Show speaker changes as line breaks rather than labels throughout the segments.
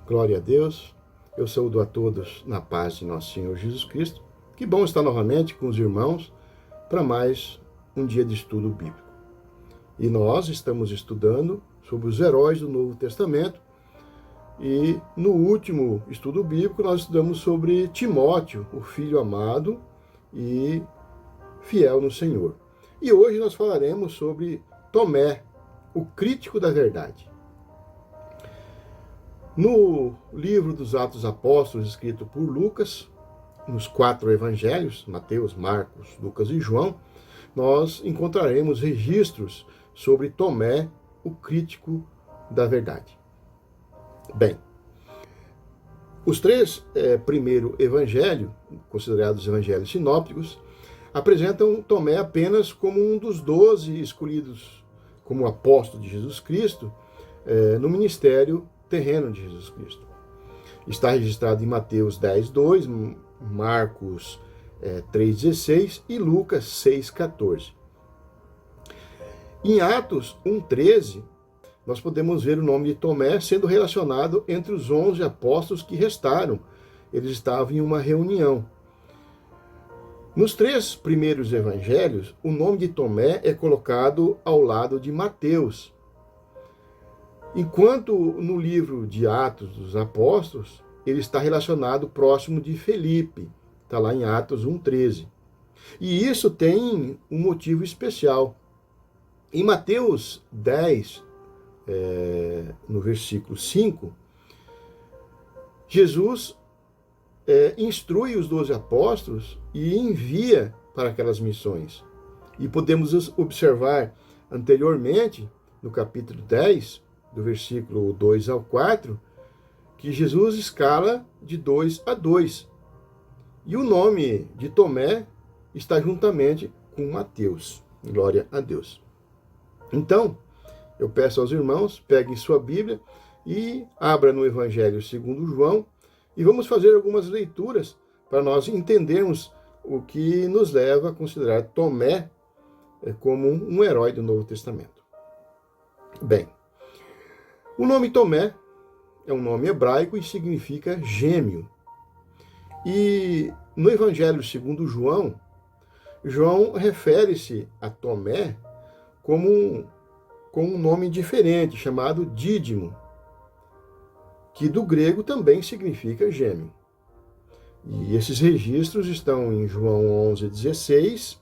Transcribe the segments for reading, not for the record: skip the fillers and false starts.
Glória a Deus. Eu saúdo a todos na paz de nosso Senhor Jesus Cristo. Que bom estar novamente com os irmãos para mais um dia de estudo bíblico. E nós estamos estudando sobre os heróis do Novo Testamento. E no último estudo bíblico nós estudamos sobre Timóteo, o filho amado e fiel no Senhor. E hoje nós falaremos sobre Tomé, o crítico da verdade. No livro dos Atos Apóstolos, escrito por Lucas, nos 4 evangelhos, Mateus, Marcos, Lucas e João, nós encontraremos registros sobre Tomé, o crítico da verdade. Bem, os três primeiros evangelhos, considerados evangelhos sinópticos, apresentam Tomé apenas como um dos 12 escolhidos como apóstolo de Jesus Cristo no ministério terreno de Jesus Cristo. Está registrado em Mateus 10:2, Marcos 3:16 e Lucas 6:14. Em Atos 1:13, nós podemos ver o nome de Tomé sendo relacionado entre os 11 apóstolos que restaram. Eles estavam em uma reunião. Nos 3 primeiros evangelhos, o nome de Tomé é colocado ao lado de Mateus. Enquanto no livro de Atos dos Apóstolos, ele está relacionado próximo de Felipe. Está lá em Atos 1:13. E isso tem um motivo especial. Em Mateus 10, no versículo 5, Jesus instrui os 12 apóstolos e envia para aquelas missões. E podemos observar anteriormente, no capítulo 10, do versículo 2 ao 4, que Jesus escala de 2 a 2. E o nome de Tomé está juntamente com Mateus. Glória a Deus. Então, eu peço aos irmãos, peguem sua Bíblia e abra no Evangelho segundo João e vamos fazer algumas leituras para nós entendermos o que nos leva a considerar Tomé como um herói do Novo Testamento. Bem, o nome Tomé é um nome hebraico e significa gêmeo. E no Evangelho segundo João, João refere-se a Tomé como um nome diferente, chamado Dídimo, que do grego também significa gêmeo. E esses registros estão em João 11:16,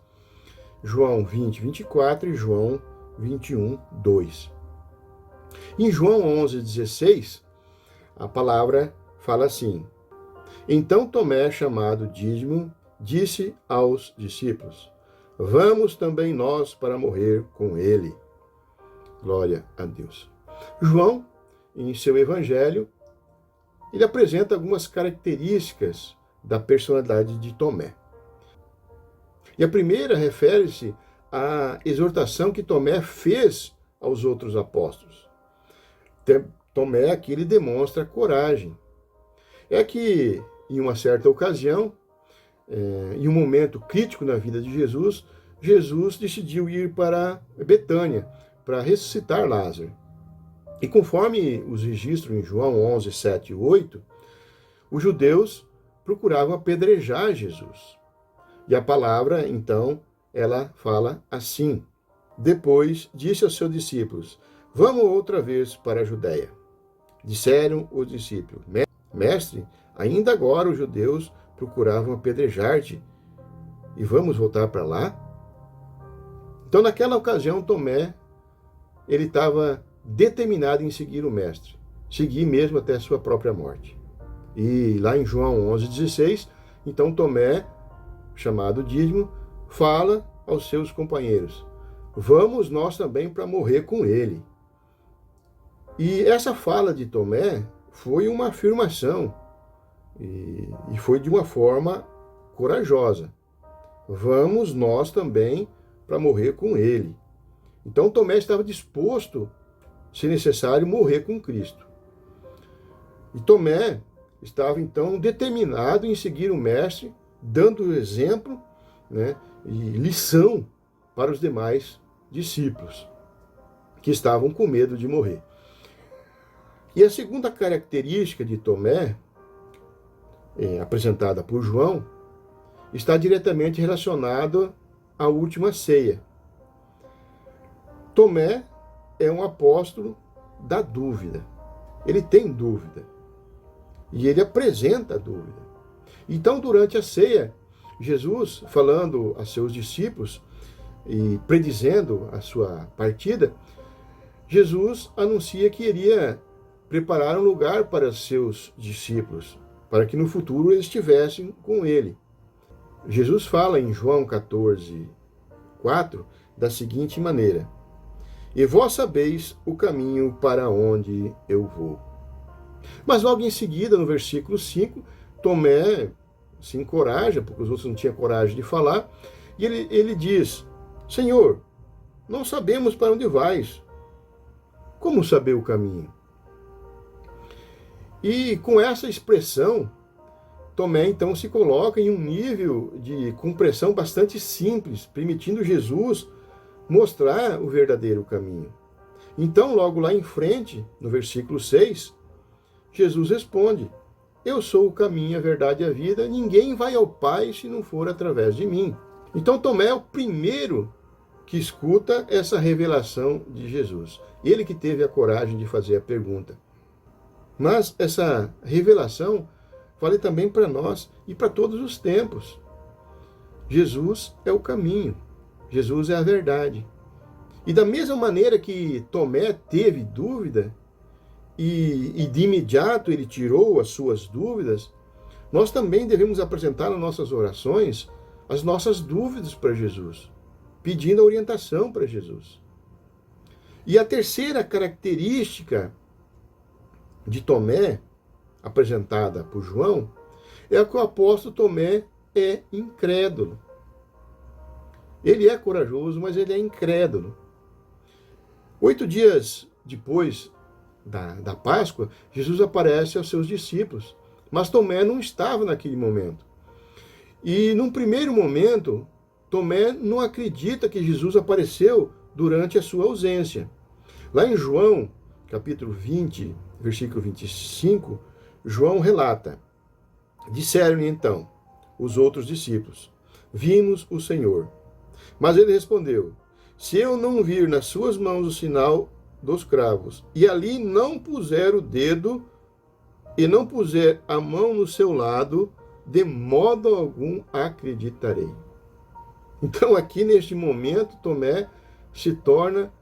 João 20:24 e João 21:2. Em João 11:16, a palavra fala assim: Então Tomé, chamado Dídimo, disse aos discípulos: Vamos também nós para morrer com ele. Glória a Deus. João, em seu evangelho, ele apresenta algumas características da personalidade de Tomé. E a primeira refere-se à exortação que Tomé fez aos outros apóstolos. Tomé aqui ele demonstra coragem. É que, em uma certa ocasião, em um momento crítico na vida de Jesus, Jesus decidiu ir para Betânia para ressuscitar Lázaro. E conforme os registros em João 11, 7 e 8, os judeus procuravam apedrejar Jesus. E a palavra, então, ela fala assim: Depois disse aos seus discípulos: Vamos outra vez para a Judéia. Disseram os discípulos: Mestre, ainda agora os judeus procuravam apedrejar-te, e vamos voltar para lá? Então, naquela ocasião, Tomé, ele estava determinado em seguir o Mestre, seguir mesmo até a sua própria morte. E lá em João 11:16, então Tomé, chamado Dídimo, fala aos seus companheiros: Vamos nós também para morrer com ele. E essa fala de Tomé foi uma afirmação, e foi de uma forma corajosa. Vamos nós também para morrer com ele. Então Tomé estava disposto, se necessário, morrer com Cristo. E Tomé estava então determinado em seguir o Mestre, dando exemplo, e lição para os demais discípulos que estavam com medo de morrer. E a segunda característica de Tomé, apresentada por João, está diretamente relacionada à última ceia. Tomé é um apóstolo da dúvida. Ele tem dúvida. E ele apresenta a dúvida. Então, durante a ceia, Jesus, falando a seus discípulos e predizendo a sua partida, Jesus anuncia que iria preparar um lugar para seus discípulos, para que no futuro eles estivessem com ele. Jesus fala em João 14:4 da seguinte maneira: E vós sabeis o caminho para onde eu vou. Mas logo em seguida, no versículo 5, Tomé se encoraja, porque os outros não tinham coragem de falar, e ele diz: Senhor, não sabemos para onde vais. Como saber o caminho? E com essa expressão, Tomé então se coloca em um nível de compreensão bastante simples, permitindo Jesus mostrar o verdadeiro caminho. Então, logo lá em frente, no versículo 6, Jesus responde: Eu sou o caminho, a verdade e a vida, ninguém vai ao Pai se não for através de mim. Então, Tomé é o primeiro que escuta essa revelação de Jesus. Ele que teve a coragem de fazer a pergunta. Mas essa revelação vale também para nós e para todos os tempos. Jesus é o caminho. Jesus é a verdade. E da mesma maneira que Tomé teve dúvida, e de imediato ele tirou as suas dúvidas, nós também devemos apresentar nas nossas orações as nossas dúvidas para Jesus, pedindo a orientação para Jesus. E a terceira característica de Tomé, apresentada por João, é que o apóstolo Tomé é incrédulo. Ele é corajoso, mas ele é incrédulo. 8 dias depois da Páscoa, Jesus aparece aos seus discípulos, mas Tomé não estava naquele momento. E num primeiro momento, Tomé não acredita que Jesus apareceu durante a sua ausência. Lá em João, capítulo 20, versículo 25, João relata: Disseram-lhe então os outros discípulos: Vimos o Senhor. Mas ele respondeu: Se eu não vir nas suas mãos o sinal dos cravos, e ali não puser o dedo, e não puser a mão no seu lado, de modo algum acreditarei. Então, aqui neste momento, Tomé se torna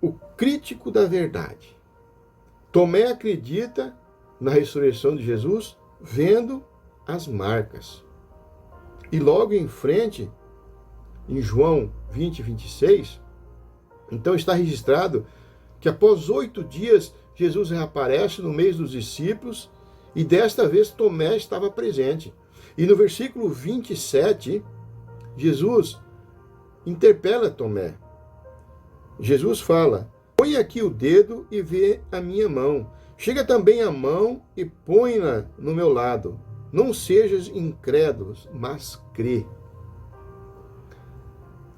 o crítico da verdade. Tomé acredita na ressurreição de Jesus vendo as marcas. E logo em frente, em João 20, 26, então está registrado que após 8 dias, Jesus reaparece no meio dos discípulos e desta vez Tomé estava presente. E no versículo 27, Jesus interpela Tomé. Jesus fala: Põe aqui o dedo e vê a minha mão. Chega também a mão e põe-na no meu lado. Não sejas incrédulo, mas crê.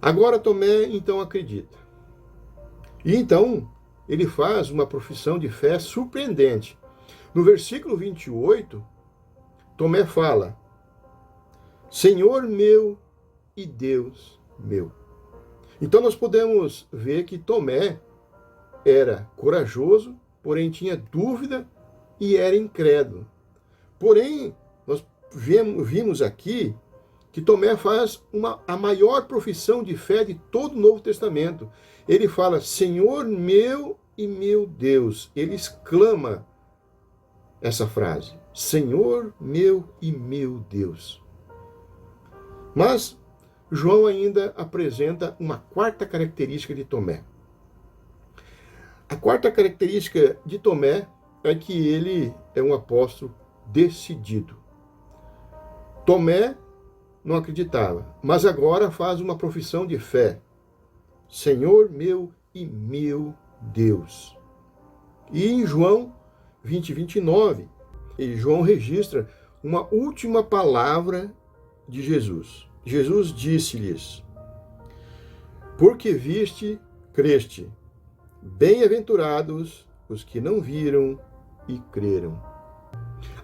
Agora Tomé então acredita. E então ele faz uma profissão de fé surpreendente. No versículo 28, Tomé fala: Senhor meu e Deus meu. Então nós podemos ver que Tomé era corajoso, porém tinha dúvida e era incrédulo. Porém, nós vimos aqui que Tomé faz a maior profissão de fé de todo o Novo Testamento. Ele fala: Senhor meu e meu Deus. Ele exclama essa frase: Senhor meu e meu Deus. Mas João ainda apresenta uma quarta característica de Tomé. A quarta característica de Tomé é que ele é um apóstolo decidido. Tomé não acreditava, mas agora faz uma profissão de fé: Senhor meu e meu Deus. E em João 20, 29, João registra uma última palavra de Jesus. Jesus disse-lhes: Porque viste, creste. Bem-aventurados os que não viram e creram.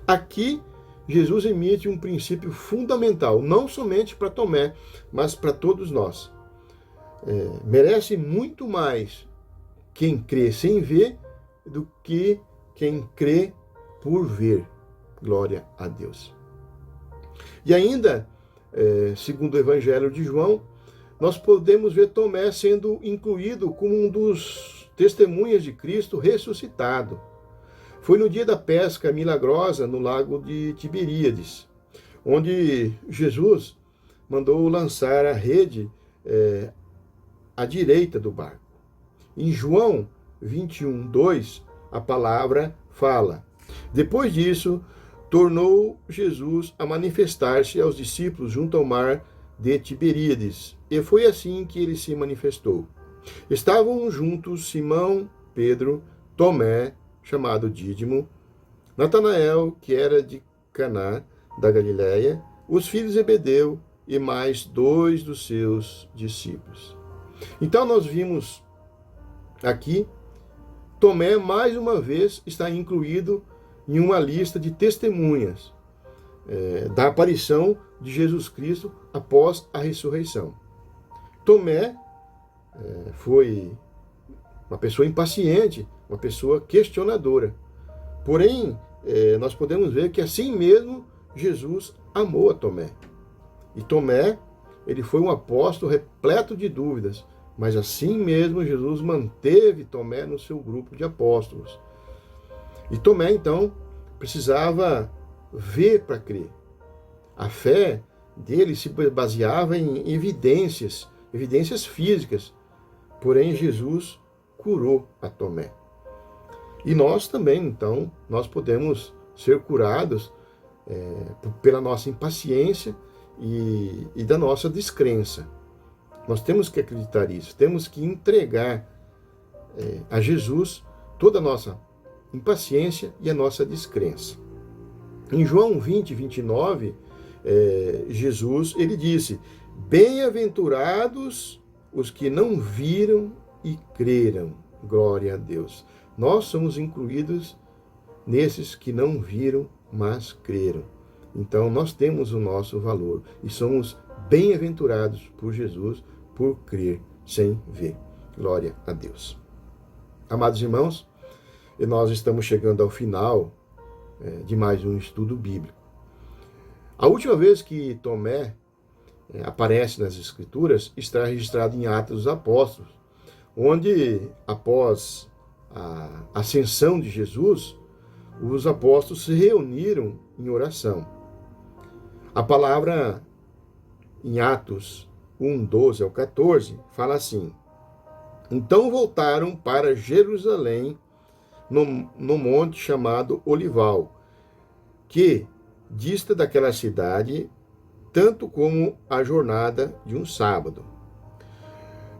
Aqui, Jesus emite um princípio fundamental, não somente para Tomé, mas para todos nós. Merece muito mais quem crê sem ver do que quem crê por ver. Glória a Deus. E ainda, segundo o Evangelho de João, nós podemos ver Tomé sendo incluído como um dos testemunhas de Cristo ressuscitado. Foi no dia da pesca milagrosa no lago de Tiberíades, onde Jesus mandou lançar a rede à direita do barco. Em João 21:2, a palavra fala: depois disso, tornou Jesus a manifestar-se aos discípulos junto ao mar de Tiberíades, e foi assim que ele se manifestou. Estavam juntos Simão, Pedro, Tomé, chamado Dídimo, Natanael, que era de Caná, da Galiléia, os filhos de Zebedeu e mais 2 dos seus discípulos. Então nós vimos aqui, Tomé mais uma vez está incluído em uma lista de testemunhas da aparição de Jesus Cristo após a ressurreição. Tomé foi uma pessoa impaciente, uma pessoa questionadora. Porém, nós podemos ver que assim mesmo Jesus amou a Tomé. E Tomé, ele foi um apóstolo repleto de dúvidas, mas assim mesmo Jesus manteve Tomé no seu grupo de apóstolos. E Tomé, então, precisava ver para crer. A fé dele se baseava em evidências físicas. Porém, Jesus curou a Tomé. E nós também, então, nós podemos ser curados pela nossa impaciência e da nossa descrença. Nós temos que acreditar nisso, temos que entregar a Jesus toda a nossa impaciência e a nossa descrença. Em João 20:29, Jesus, ele disse: bem-aventurados os que não viram e creram. Glória a Deus. Nós somos incluídos nesses que não viram, mas creram. Então nós temos o nosso valor e somos bem-aventurados por Jesus por crer sem ver. Glória a Deus. Amados irmãos, nós estamos chegando ao final de mais um estudo bíblico. A última vez que Tomé aparece nas Escrituras está registrado em Atos dos Apóstolos, onde, após a ascensão de Jesus, os apóstolos se reuniram em oração. A palavra em Atos 1:12 ao 14 fala assim: então voltaram para Jerusalém, no monte chamado Olival, que dista daquela cidade tanto como a jornada de um sábado.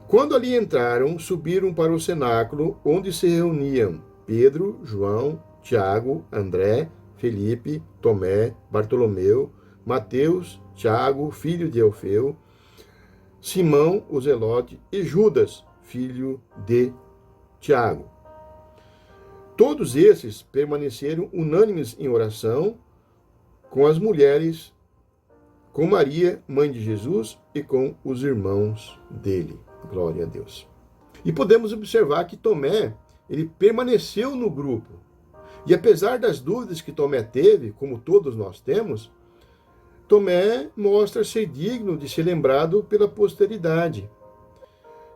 Quando ali entraram, subiram para o cenáculo, onde se reuniam Pedro, João, Tiago, André, Felipe, Tomé, Bartolomeu, Mateus, Tiago, filho de Alfeu, Simão, o Zelote, e Judas, filho de Tiago. Todos esses permaneceram unânimes em oração com as mulheres, com Maria, mãe de Jesus, e com os irmãos dele. Glória a Deus. E podemos observar que Tomé, ele permaneceu no grupo. E apesar das dúvidas que Tomé teve, como todos nós temos, Tomé mostra ser digno de ser lembrado pela posteridade.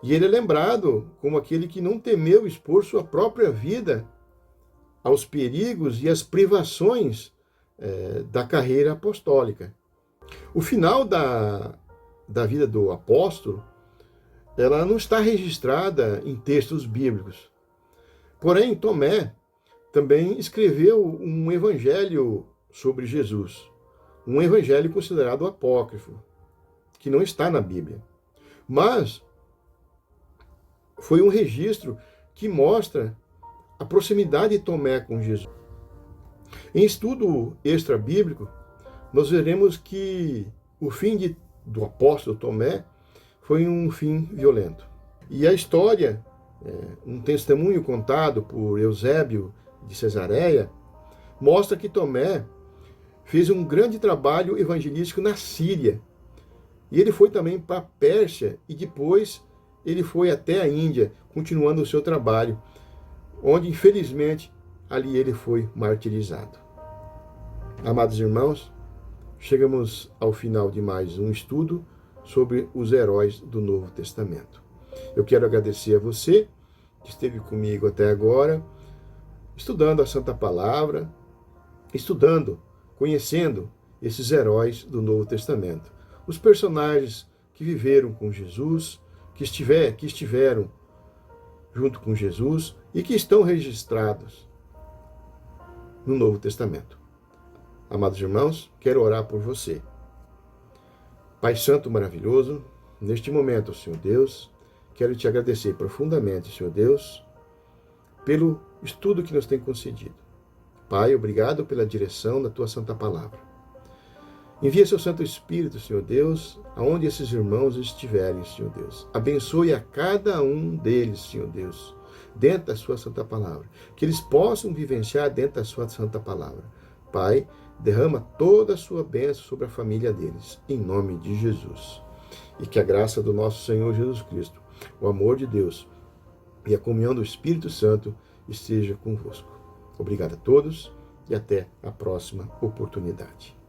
E ele é lembrado como aquele que não temeu expor sua própria vida aos perigos e às privações da carreira apostólica. O final da vida do apóstolo, ela não está registrada em textos bíblicos. Porém, Tomé também escreveu um evangelho sobre Jesus, um evangelho considerado apócrifo, que não está na Bíblia. Mas foi um registro que mostra a proximidade de Tomé com Jesus. Em estudo extra-bíblico, nós veremos que o fim do apóstolo Tomé foi um fim violento. E a história um testemunho contado por Eusébio de Cesareia, mostra que Tomé fez um grande trabalho evangelístico na Síria. E ele foi também para a Pérsia e depois ele foi até a Índia, continuando o seu trabalho, onde, infelizmente, ali ele foi martirizado. Amados irmãos, chegamos ao final de mais um estudo sobre os heróis do Novo Testamento. Eu quero agradecer a você que esteve comigo até agora, estudando a Santa Palavra, estudando, conhecendo esses heróis do Novo Testamento. Os personagens que viveram com Jesus, que estiveram junto com Jesus e que estão registrados no Novo Testamento. Amados irmãos, quero orar por você. Pai Santo maravilhoso, neste momento, Senhor Deus, quero te agradecer profundamente, Senhor Deus, pelo estudo que nos tem concedido. Pai, obrigado pela direção da tua santa palavra. Envia seu Santo Espírito, Senhor Deus, aonde esses irmãos estiverem, Senhor Deus. Abençoe a cada um deles, Senhor Deus, dentro da sua santa palavra. Que eles possam vivenciar dentro da sua santa palavra. Pai, derrama toda a sua bênção sobre a família deles, em nome de Jesus. E que a graça do nosso Senhor Jesus Cristo, o amor de Deus e a comunhão do Espírito Santo esteja convosco. Obrigado a todos e até a próxima oportunidade.